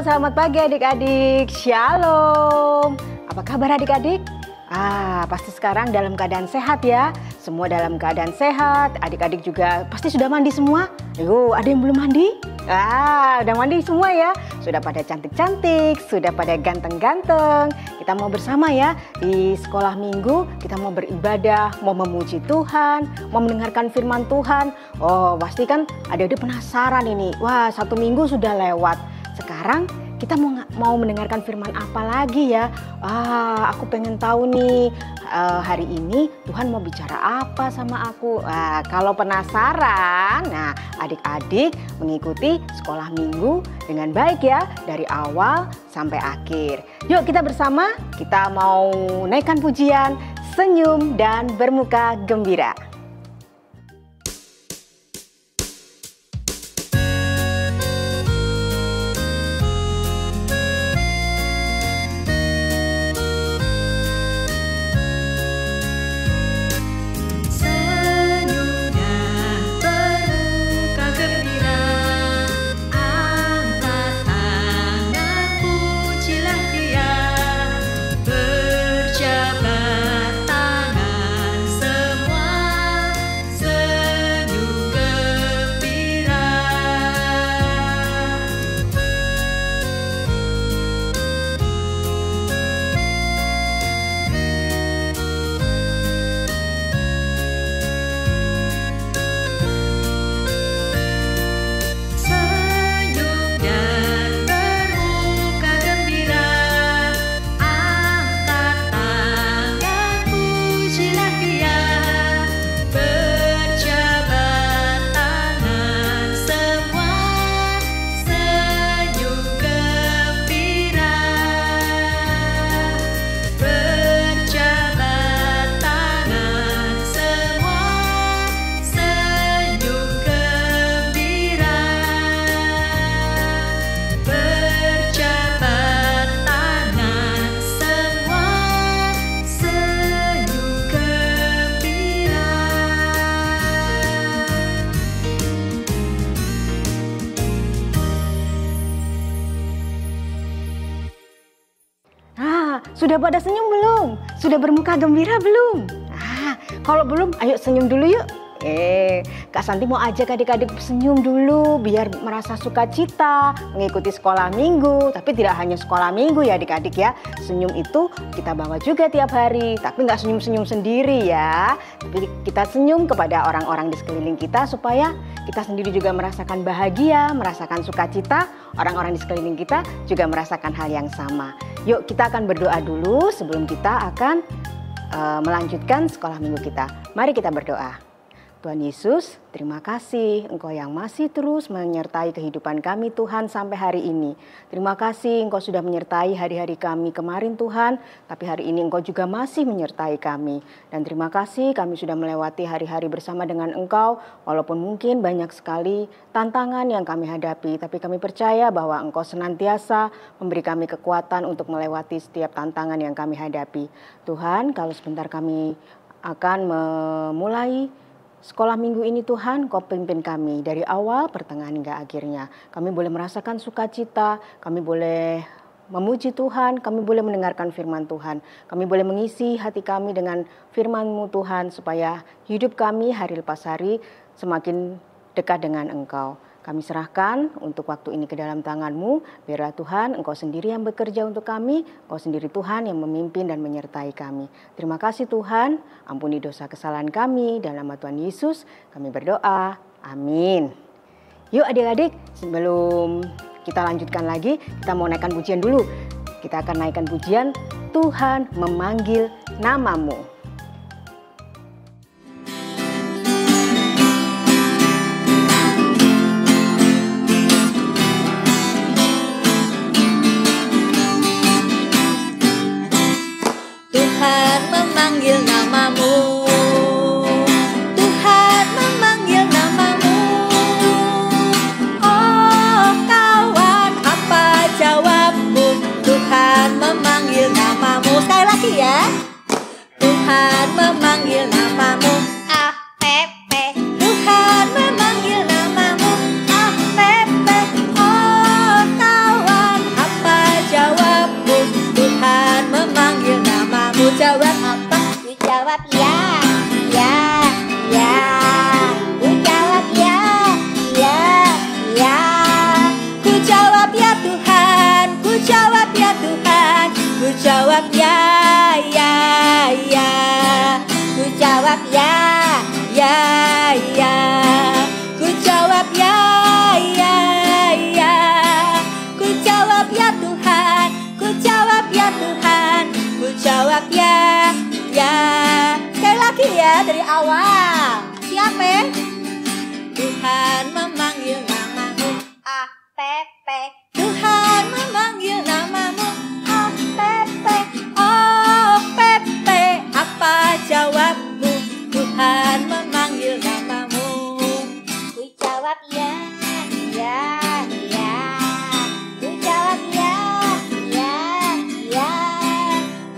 selamat pagi adik-adik. Shalom. Apa kabar adik-adik? Pasti sekarang dalam keadaan sehat ya. Semua dalam keadaan sehat. Adik-adik juga pasti sudah mandi semua. Ada yang belum mandi? Udah mandi semua ya. Sudah pada cantik-cantik, sudah pada ganteng-ganteng. Kita mau bersama ya di sekolah minggu. Kita mau beribadah, mau memuji Tuhan, mau mendengarkan firman Tuhan. Pasti kan adik-adik penasaran ini. Satu minggu sudah lewat. Sekarang kita mau mendengarkan firman apa lagi ya? Aku pengen tahu nih, hari ini Tuhan mau bicara apa sama aku? Kalau penasaran, adik-adik mengikuti sekolah minggu dengan baik ya, dari awal sampai akhir. Yuk kita bersama, kita mau naikkan pujian, senyum dan bermuka gembira. Sudah pada senyum belum? Sudah bermuka gembira belum? Kalau belum, ayo senyum dulu yuk. Kak Santi mau ajak adik-adik senyum dulu biar merasa sukacita mengikuti sekolah minggu. Tapi tidak hanya sekolah minggu ya adik-adik ya. Senyum itu kita bawa juga tiap hari. Tapi nggak senyum-senyum sendiri ya. Tapi kita senyum kepada orang-orang di sekeliling kita supaya kita sendiri juga merasakan bahagia, merasakan sukacita. Orang-orang di sekeliling kita juga merasakan hal yang sama. Yuk kita akan berdoa dulu sebelum kita akan melanjutkan sekolah minggu kita. Mari kita berdoa. Tuhan Yesus, terima kasih Engkau yang masih terus menyertai kehidupan kami Tuhan sampai hari ini. Terima kasih Engkau sudah menyertai hari-hari kami kemarin Tuhan, tapi hari ini Engkau juga masih menyertai kami. Dan terima kasih kami sudah melewati hari-hari bersama dengan Engkau, walaupun mungkin banyak sekali tantangan yang kami hadapi, tapi kami percaya bahwa Engkau senantiasa memberi kami kekuatan untuk melewati setiap tantangan yang kami hadapi. Tuhan, kalau sebentar kami akan memulai sekolah minggu ini Tuhan, Kau pimpin kami dari awal, pertengahan hingga akhirnya. Kami boleh merasakan sukacita, kami boleh memuji Tuhan, kami boleh mendengarkan firman Tuhan. Kami boleh mengisi hati kami dengan firman-Mu Tuhan, supaya hidup kami hari lepas hari semakin dekat dengan Engkau. Kami serahkan untuk waktu ini ke dalam tangan-Mu. Biarlah Tuhan, Engkau sendiri yang bekerja untuk kami. Engkau sendiri Tuhan yang memimpin dan menyertai kami. Terima kasih Tuhan, ampuni dosa kesalahan kami. Dalam nama Tuhan Yesus kami berdoa. Amin. Yuk adik-adik, sebelum kita lanjutkan lagi, kita mau naikkan pujian dulu. Kita akan naikkan pujian, Tuhan memanggil namamu. Tuhan memanggil namamu, Tuhan memanggil namamu. Oh kawan, apa jawabmu? Tuhan memanggil namamu. Sekali lagi ya. Tuhan jawab. Siapa? Tuhan memanggil namamu. Pepe. Tuhan memanggil namamu. Pepe. Oh Pepe, apa jawabmu? Tuhan memanggil namamu. Ku jawab ya, ya, ya. Ku jawab ya, ya, ya.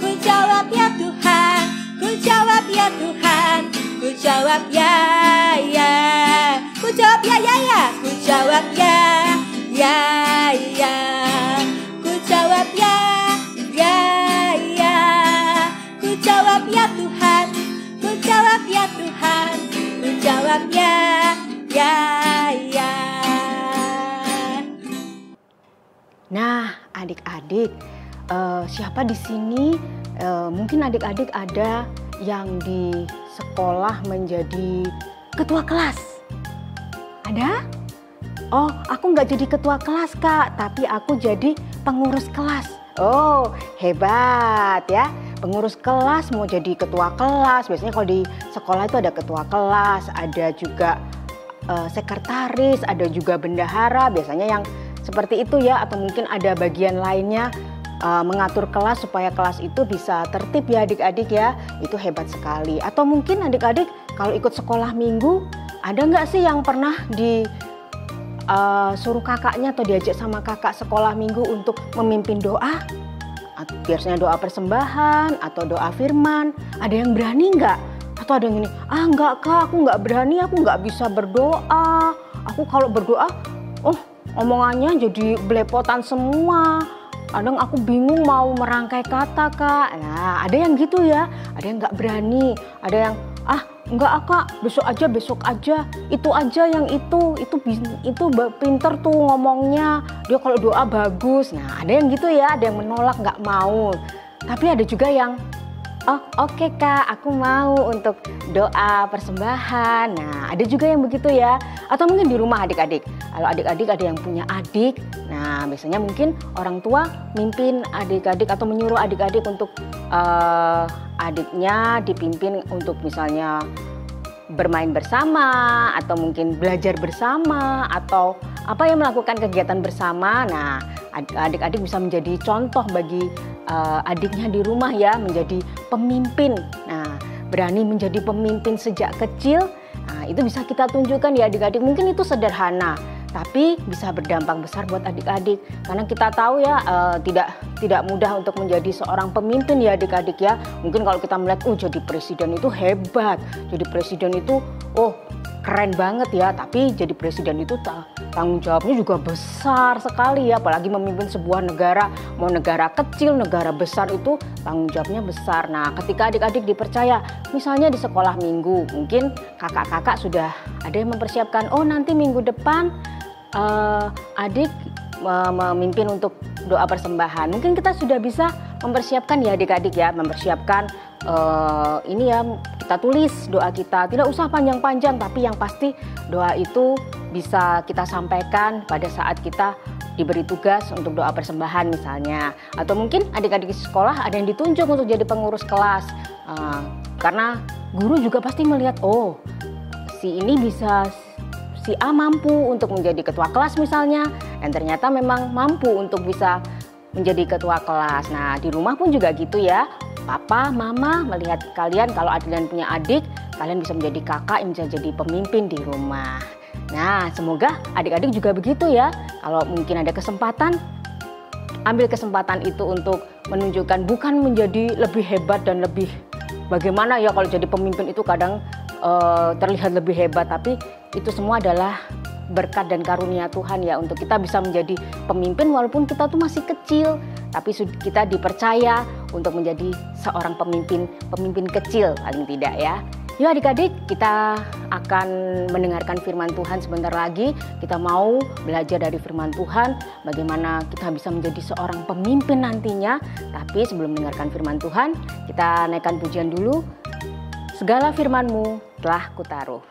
Ku jawab ya Tuhan. Ku jawab ya Tuhan. Ku jawab ya, ya. Ku jawab ya, ya, ya. Ku jawab ya, ya, ya. Ku jawab ya, ya, ya. Ku jawab ya Tuhan. Ku jawab ya Tuhan. Ku jawab ya, ya, ya. Nah, adik-adik, siapa di sini? Mungkin adik-adik ada yang di sekolah menjadi ketua kelas. Ada? Oh, aku nggak jadi ketua kelas, Kak, tapi aku jadi pengurus kelas. Oh, hebat ya. Pengurus kelas mau jadi ketua kelas. Biasanya kalau di sekolah itu ada ketua kelas, ada juga sekretaris, ada juga bendahara. Biasanya yang seperti itu ya, atau mungkin ada bagian lainnya mengatur kelas supaya kelas itu bisa tertib ya adik-adik ya. Itu hebat sekali. Atau mungkin adik-adik kalau ikut sekolah minggu, ada nggak sih yang pernah suruh kakaknya atau diajak sama kakak sekolah minggu untuk memimpin doa? Biasanya doa persembahan atau doa firman. Ada yang berani nggak? Atau ada yang ini, nggak Kak, aku nggak berani, aku nggak bisa berdoa. Aku kalau berdoa, omongannya jadi belepotan semua. Kadang aku bingung mau merangkai kata, Kak. Nah, ada yang gitu ya. Ada yang nggak berani. Ada yang, enggak Kak, besok aja. Itu aja yang itu pinter tuh ngomongnya. Dia kalau doa bagus. Nah, ada yang gitu ya. Ada yang menolak, nggak mau. Tapi ada juga yang, oke Kak, aku mau untuk doa persembahan. Nah, ada juga yang begitu ya. Atau mungkin di rumah adik-adik. Kalau adik-adik ada yang punya adik. Nah, biasanya mungkin orang tua mimpin adik-adik atau menyuruh adik-adik untuk adiknya dipimpin untuk misalnya bermain bersama atau mungkin belajar bersama atau melakukan kegiatan bersama. Nah, adik-adik bisa menjadi contoh bagi adiknya di rumah ya, menjadi pemimpin. Nah, berani menjadi pemimpin sejak kecil. Nah, itu bisa kita tunjukkan ya adik-adik. Mungkin itu sederhana, tapi bisa berdampak besar buat adik-adik. Karena kita tahu ya tidak mudah untuk menjadi seorang pemimpin ya adik-adik ya. Mungkin kalau kita melihat, jadi presiden itu hebat, jadi presiden itu keren banget ya. Tapi jadi presiden itu tanggung jawabnya juga besar sekali ya. Apalagi memimpin sebuah negara, mau negara kecil, negara besar itu tanggung jawabnya besar. Nah, ketika adik-adik dipercaya, misalnya di sekolah minggu, mungkin kakak-kakak sudah ada yang mempersiapkan, nanti minggu depan adik memimpin untuk doa persembahan. Mungkin kita sudah bisa mempersiapkan ya adik-adik ya, mempersiapkan ini ya, kita tulis doa kita. Tidak usah panjang-panjang, tapi yang pasti doa itu bisa kita sampaikan pada saat kita diberi tugas untuk doa persembahan misalnya. Atau mungkin adik-adik di sekolah ada yang ditunjuk untuk jadi pengurus kelas. Karena guru juga pasti melihat, si A mampu untuk menjadi ketua kelas misalnya, dan ternyata memang mampu untuk bisa menjadi ketua kelas. Nah, di rumah pun juga gitu ya. Papa, mama melihat kalian, kalau kalian punya adik, kalian bisa menjadi kakak yang bisa jadi pemimpin di rumah. Nah, semoga adik-adik juga begitu ya. Kalau mungkin ada kesempatan, ambil kesempatan itu untuk menunjukkan, bukan menjadi lebih hebat dan lebih bagaimana ya, kalau jadi pemimpin itu kadang terlihat lebih hebat, tapi itu semua adalah berkat dan karunia Tuhan ya, untuk kita bisa menjadi pemimpin walaupun kita tuh masih kecil, tapi kita dipercaya untuk menjadi seorang pemimpin kecil paling tidak ya. Yuk adik-adik, kita akan mendengarkan firman Tuhan sebentar lagi. Kita mau belajar dari firman Tuhan, bagaimana kita bisa menjadi seorang pemimpin nantinya. Tapi sebelum mendengarkan firman Tuhan, kita naikkan pujian dulu. Segala firman-Mu telah kutaruh.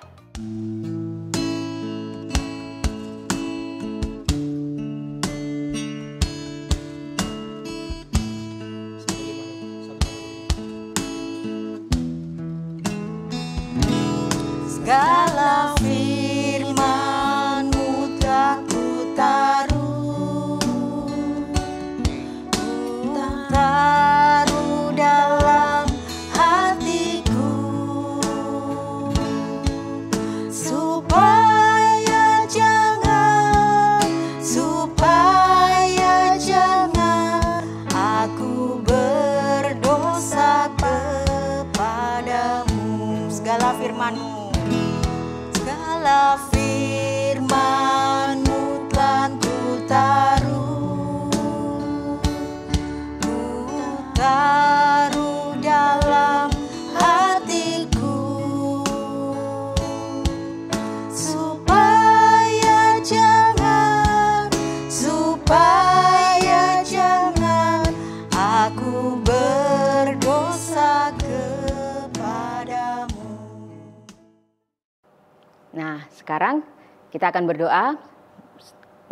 sekarang kita akan berdoa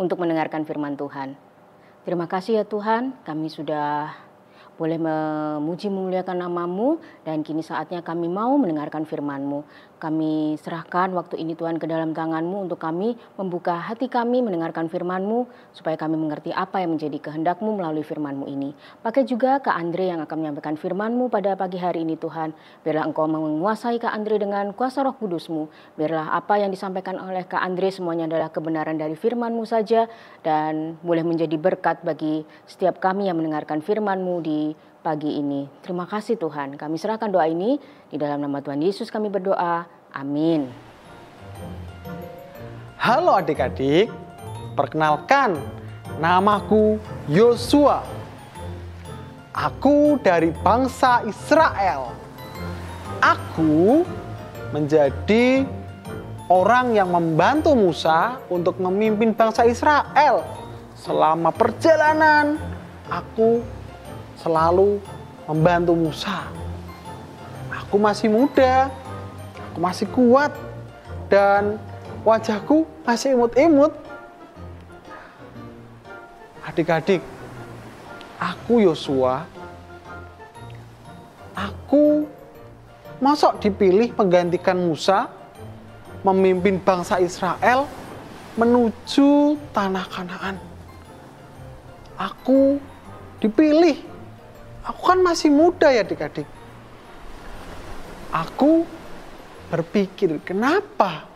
untuk mendengarkan firman Tuhan. Terima kasih ya Tuhan, kami sudah boleh memuji memuliakan nama-Mu, dan kini saatnya kami mau mendengarkan firman-Mu. Kami serahkan waktu ini Tuhan ke dalam tangan-Mu untuk kami membuka hati kami mendengarkan firman-Mu, supaya kami mengerti apa yang menjadi kehendak-Mu melalui firman-Mu ini. Pakai juga Kak Andre yang akan menyampaikan firman-Mu pada pagi hari ini Tuhan. Biarlah Engkau menguasai Kak Andre dengan kuasa Roh Kudus-Mu. Biarlah apa yang disampaikan oleh Kak Andre semuanya adalah kebenaran dari firman-Mu saja, dan boleh menjadi berkat bagi setiap kami yang mendengarkan firman-Mu di pagi ini. Terima kasih Tuhan. Kami serahkan doa ini di dalam nama Tuhan Yesus kami berdoa. Amin. Halo adik-adik, perkenalkan, namaku Yosua. Aku dari bangsa Israel. Aku menjadi orang yang membantu Musa untuk memimpin bangsa Israel. Selama perjalanan, aku selalu membantu Musa. Aku masih muda, aku masih kuat, dan wajahku masih imut-imut. Adik-adik, aku Yosua, aku mosok dipilih menggantikan Musa memimpin bangsa Israel menuju tanah Kanaan. Aku dipilih. Aku kan masih muda ya adik-adik. Aku berpikir, kenapa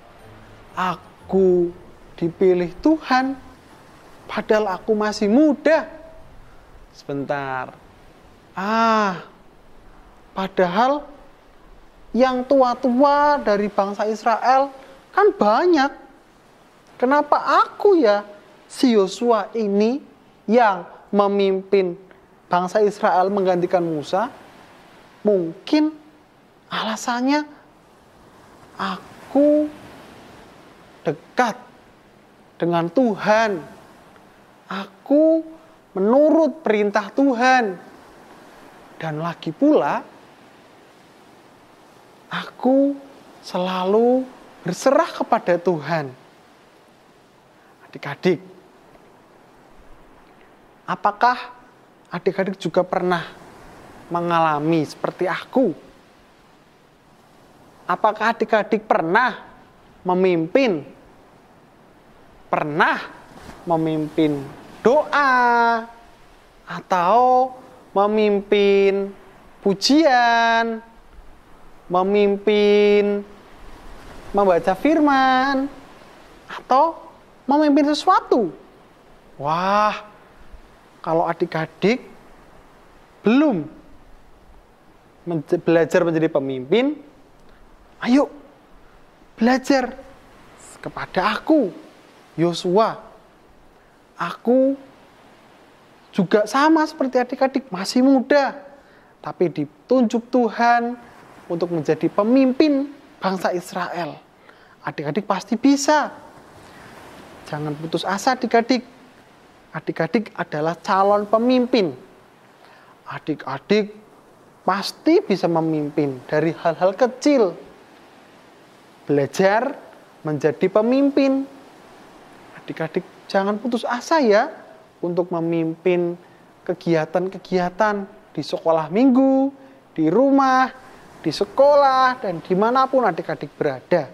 aku dipilih Tuhan padahal aku masih muda? Sebentar. Padahal yang tua-tua dari bangsa Israel kan banyak. Kenapa aku ya, si Yosua ini yang memimpin bangsa Israel menggantikan Musa? Mungkin alasannya aku dekat dengan Tuhan. Aku menurut perintah Tuhan. Dan lagi pula, aku selalu berserah kepada Tuhan. Adik-adik, apakah adik-adik juga pernah mengalami seperti aku? Apakah adik-adik pernah memimpin doa atau memimpin pujian, memimpin membaca firman, atau memimpin sesuatu? Wah, kalau adik-adik belum belajar menjadi pemimpin, ayo belajar kepada aku, Yosua. Aku juga sama seperti adik-adik, masih muda, tapi ditunjuk Tuhan untuk menjadi pemimpin bangsa Israel. Adik-adik pasti bisa. Jangan putus asa adik-adik. Adik-adik adalah calon pemimpin. Adik-adik pasti bisa memimpin dari hal-hal kecil. Belajar menjadi pemimpin. Adik-adik jangan putus asa ya untuk memimpin kegiatan-kegiatan di sekolah minggu, di rumah, di sekolah, dan dimanapun adik-adik berada.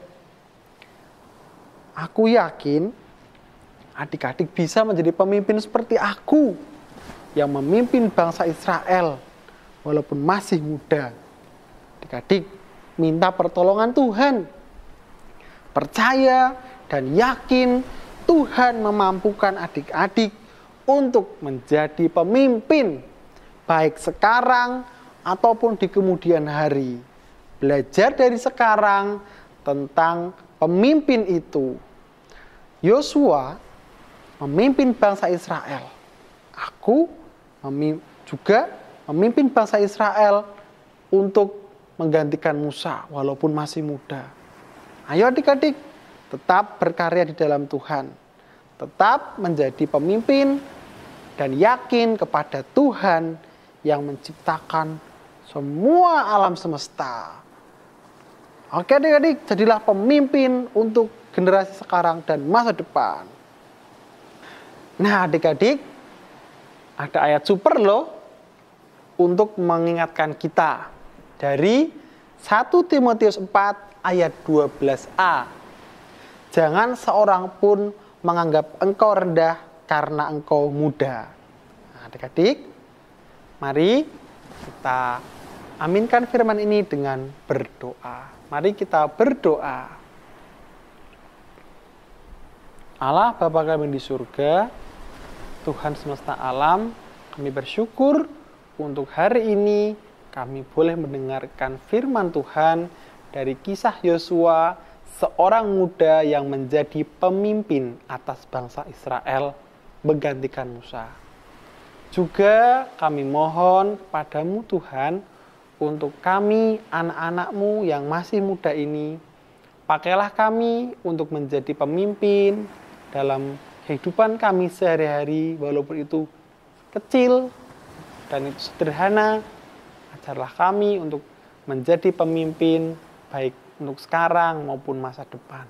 Aku yakin adik-adik bisa menjadi pemimpin seperti aku yang memimpin bangsa Israel walaupun masih muda. Adik-adik minta pertolongan Tuhan. Percaya dan yakin Tuhan memampukan adik-adik untuk menjadi pemimpin baik sekarang ataupun di kemudian hari. Belajar dari sekarang tentang pemimpin itu. Yosua memimpin bangsa Israel. Aku juga memimpin bangsa Israel untuk menggantikan Musa walaupun masih muda. Ayo adik-adik, tetap berkarya di dalam Tuhan. Tetap menjadi pemimpin dan yakin kepada Tuhan yang menciptakan semua alam semesta. Oke adik-adik, jadilah pemimpin untuk generasi sekarang dan masa depan. Nah adik-adik, ada ayat super loh untuk mengingatkan kita dari 1 Timotius 4 ayat 12a. Jangan seorang pun menganggap engkau rendah karena engkau muda. Nah, adik-adik, mari kita aminkan firman ini dengan berdoa. Mari kita berdoa. Allah Bapa kami di surga, Tuhan semesta alam, kami bersyukur untuk hari ini kami boleh mendengarkan firman Tuhan dari kisah Yosua, seorang muda yang menjadi pemimpin atas bangsa Israel menggantikan Musa. Juga kami mohon kepadamu Tuhan, untuk kami anak-anakmu yang masih muda ini, pakailah kami untuk menjadi pemimpin dalam kehidupan kami sehari-hari, walaupun itu kecil dan itu sederhana. Ajarlah kami untuk menjadi pemimpin baik untuk sekarang maupun masa depan.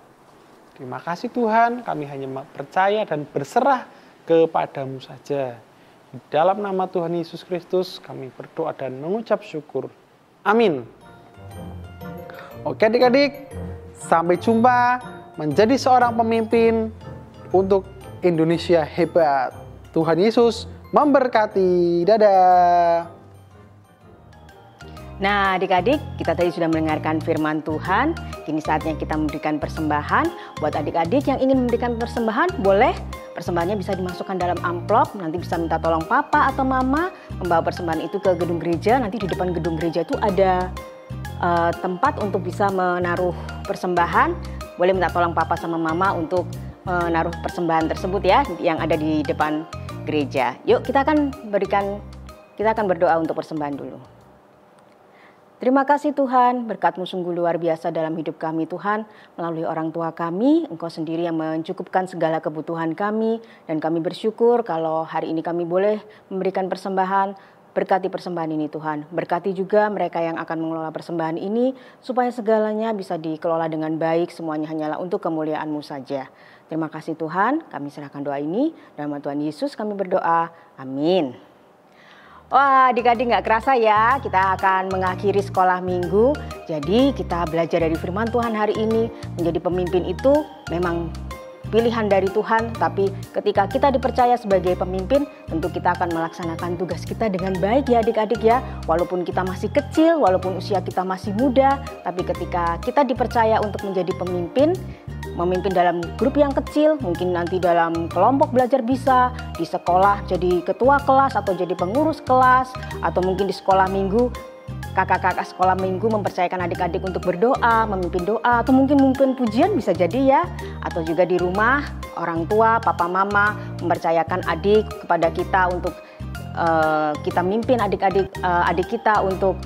Terima kasih Tuhan, kami hanya percaya dan berserah kepadamu saja. Di dalam nama Tuhan Yesus Kristus kami berdoa dan mengucap syukur. Amin. Oke adik-adik, sampai jumpa menjadi seorang pemimpin untuk Indonesia hebat. Tuhan Yesus memberkati. Dadah. Nah adik-adik, kita tadi sudah mendengarkan firman Tuhan. Kini saatnya kita memberikan persembahan. Buat adik-adik yang ingin memberikan persembahan, boleh. Persembahannya bisa dimasukkan dalam amplop. Nanti bisa minta tolong papa atau mama membawa persembahan itu ke gedung gereja. Nanti di depan gedung gereja itu ada tempat untuk bisa menaruh persembahan. Boleh minta tolong papa sama mama untuk menaruh persembahan tersebut ya, yang ada di depan gereja. Yuk kita akan berdoa untuk persembahan dulu. Terima kasih Tuhan, berkat-Mu sungguh luar biasa dalam hidup kami Tuhan. Melalui orang tua kami, Engkau sendiri yang mencukupkan segala kebutuhan kami. Dan kami bersyukur kalau hari ini kami boleh memberikan persembahan. Berkati persembahan ini Tuhan. Berkati juga mereka yang akan mengelola persembahan ini, supaya segalanya bisa dikelola dengan baik, semuanya hanyalah untuk kemuliaan-Mu saja. Terima kasih Tuhan, kami serahkan doa ini. Dalam nama Tuhan Yesus kami berdoa, amin. Wah adik-adik gak kerasa ya, kita akan mengakhiri sekolah minggu. Jadi kita belajar dari firman Tuhan hari ini. Menjadi pemimpin itu memang pilihan dari Tuhan. Tapi ketika kita dipercaya sebagai pemimpin, tentu kita akan melaksanakan tugas kita dengan baik ya adik-adik ya. Walaupun kita masih kecil, walaupun usia kita masih muda. Tapi ketika kita dipercaya untuk menjadi pemimpin, memimpin dalam grup yang kecil, mungkin nanti dalam kelompok belajar bisa, di sekolah jadi ketua kelas atau jadi pengurus kelas, atau mungkin di sekolah minggu, kakak-kakak sekolah minggu mempercayakan adik-adik untuk berdoa, memimpin doa, atau mungkin pujian bisa jadi ya, atau juga di rumah orang tua, papa mama mempercayakan adik kepada kita untuk kita mimpin adik-adik kita untuk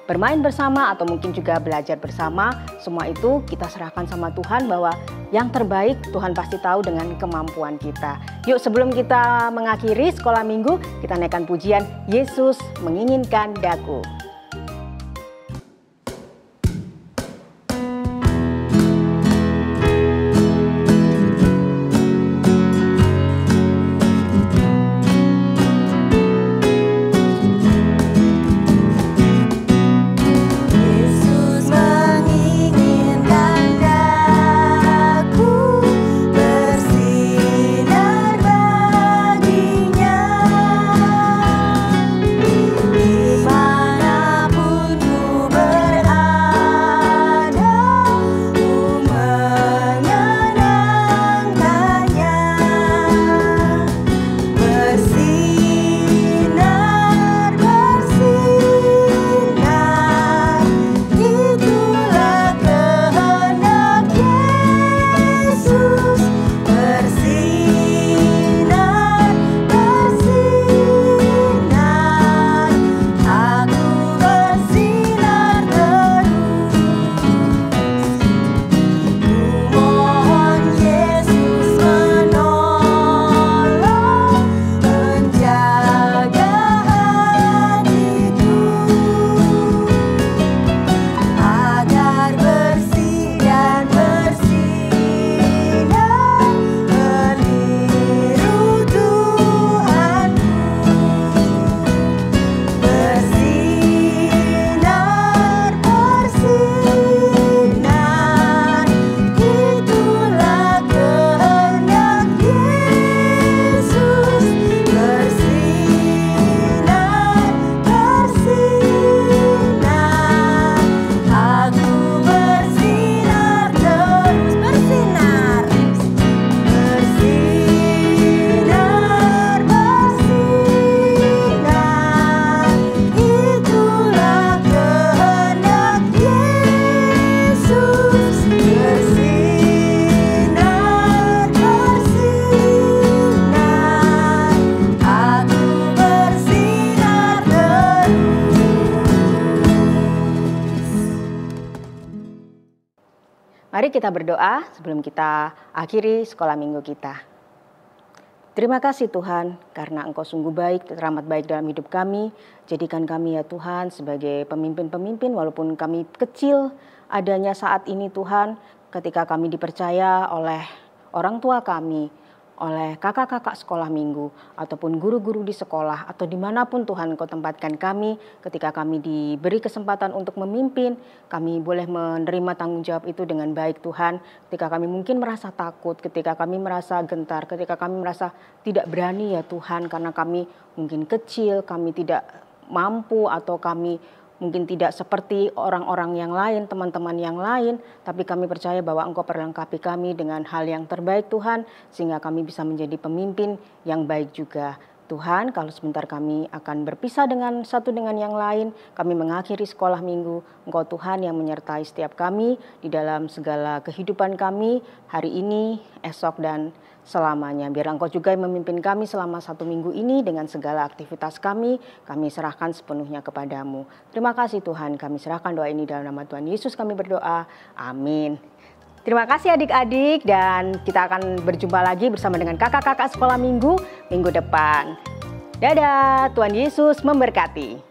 bermain bersama atau mungkin juga belajar bersama. Semua itu kita serahkan sama Tuhan bahwa yang terbaik Tuhan pasti tahu dengan kemampuan kita. Yuk sebelum kita mengakhiri sekolah minggu, kita naikkan pujian Yesus menginginkan daku. Mana Mari kita berdoa sebelum kita akhiri sekolah minggu kita. Terima kasih Tuhan, karena Engkau sungguh baik, teramat baik dalam hidup kami. Jadikan kami ya Tuhan sebagai pemimpin-pemimpin walaupun kami kecil adanya saat ini Tuhan, ketika kami dipercaya oleh orang tua kami, oleh kakak-kakak sekolah minggu, ataupun guru-guru di sekolah, atau dimanapun Tuhan Engkau tempatkan kami, ketika kami diberi kesempatan untuk memimpin, kami boleh menerima tanggung jawab itu dengan baik Tuhan. Ketika kami mungkin merasa takut, ketika kami merasa gentar, ketika kami merasa tidak berani ya Tuhan, karena kami mungkin kecil, kami tidak mampu, atau kami mungkin tidak seperti orang-orang yang lain, teman-teman yang lain, tapi kami percaya bahwa Engkau perlengkapi kami dengan hal yang terbaik Tuhan, sehingga kami bisa menjadi pemimpin yang baik juga. Tuhan, kalau sebentar kami akan berpisah dengan satu dengan yang lain, kami mengakhiri sekolah minggu, Engkau Tuhan yang menyertai setiap kami di dalam segala kehidupan kami hari ini, esok, dan selamanya. Biar Engkau juga yang memimpin kami selama 1 minggu ini dengan segala aktivitas kami serahkan sepenuhnya kepadamu. Terima kasih Tuhan, kami serahkan doa ini dalam nama Tuhan Yesus kami berdoa. Amin. Terima kasih adik-adik, dan kita akan berjumpa lagi bersama dengan kakak-kakak sekolah minggu depan. Dadah, Tuhan Yesus memberkati.